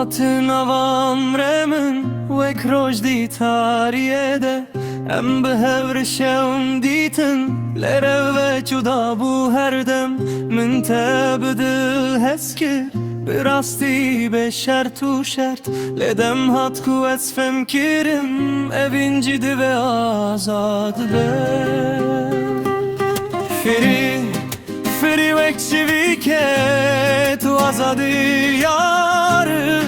Otın avamremin ve krojdi tariyede Em behevrişem ditin Lerev ve cuda bu herdem Min tebdil heskir Birasti beşer tu şert Ledem hatku esfem kirim Evincidi ve azad be Firi vekçivike Tu azadi yarı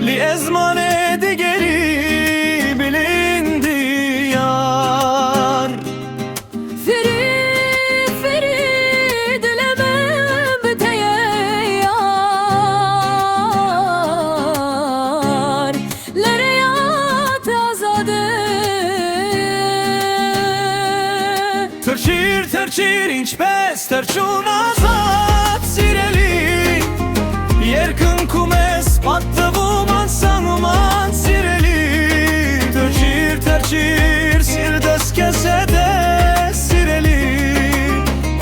Li ezmane digeri bilindi yar Firi dilemem biteye yar Lereyat azadı Terçir inç pes terçun azat sireli Yerkın kumes pattı bu mansan sireli Terçir sirdes kesede sireli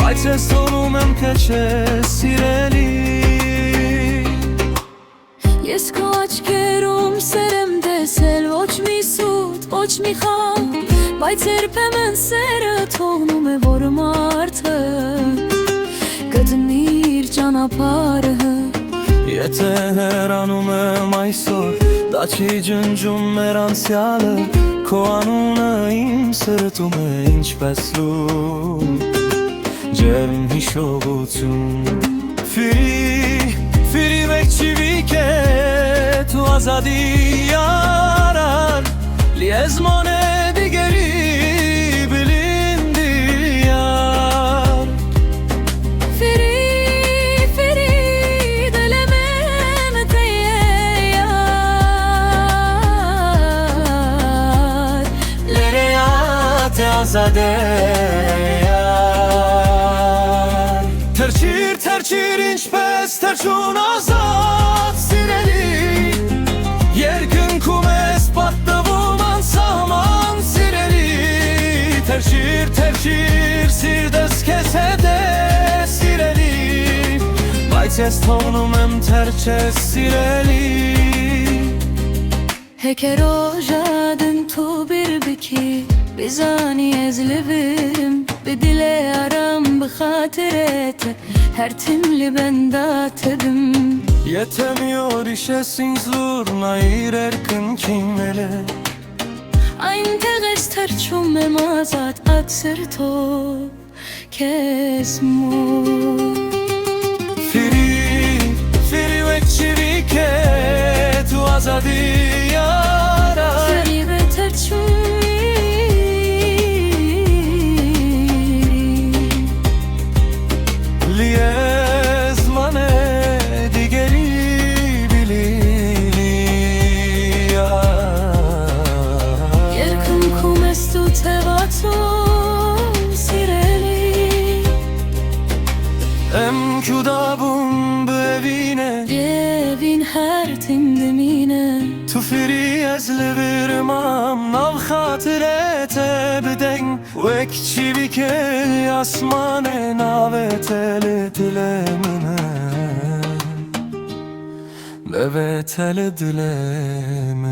Bayces tonum emkeçe sireli Jesko açkerum seremde sel Oç mi sut, oç mi khal Baycer pemen sere tonume vorum artık Kadınir canaparı Yeter anume maysor Daci cüncum meransialı Koanuna im sırtume inç peslu Cevim hişobutum Firi vekçivike Tu azadi yarar Li ezmane digeri bilindi yar Firi dilemem teye yar Lereyat azade yar Terçir inç pes terçun azat sireli Yerkın kumes pattı bu mansaman sireli Terçir sirdes kesede sireli Bayces tonum em terçe sireli Hekero jadın tu bir biki Bizani ezlibirim Bedile aram bıhatirete Her timli ben datedim Yetemiyor işesin zurnayır erkın kimele Ein teges terçum memazat aksır to kesmu Firi vekçivike Tu azadi yara Firi ve terçum Li ezmane digeri bilini yar Yerkın kumestu tevatum sireli Em kudabum bevine Devin her tindemine Tu firi ezli virmam Nav hatirete biden Vekçivike asmane naveteli dilemine Beveteli dilemine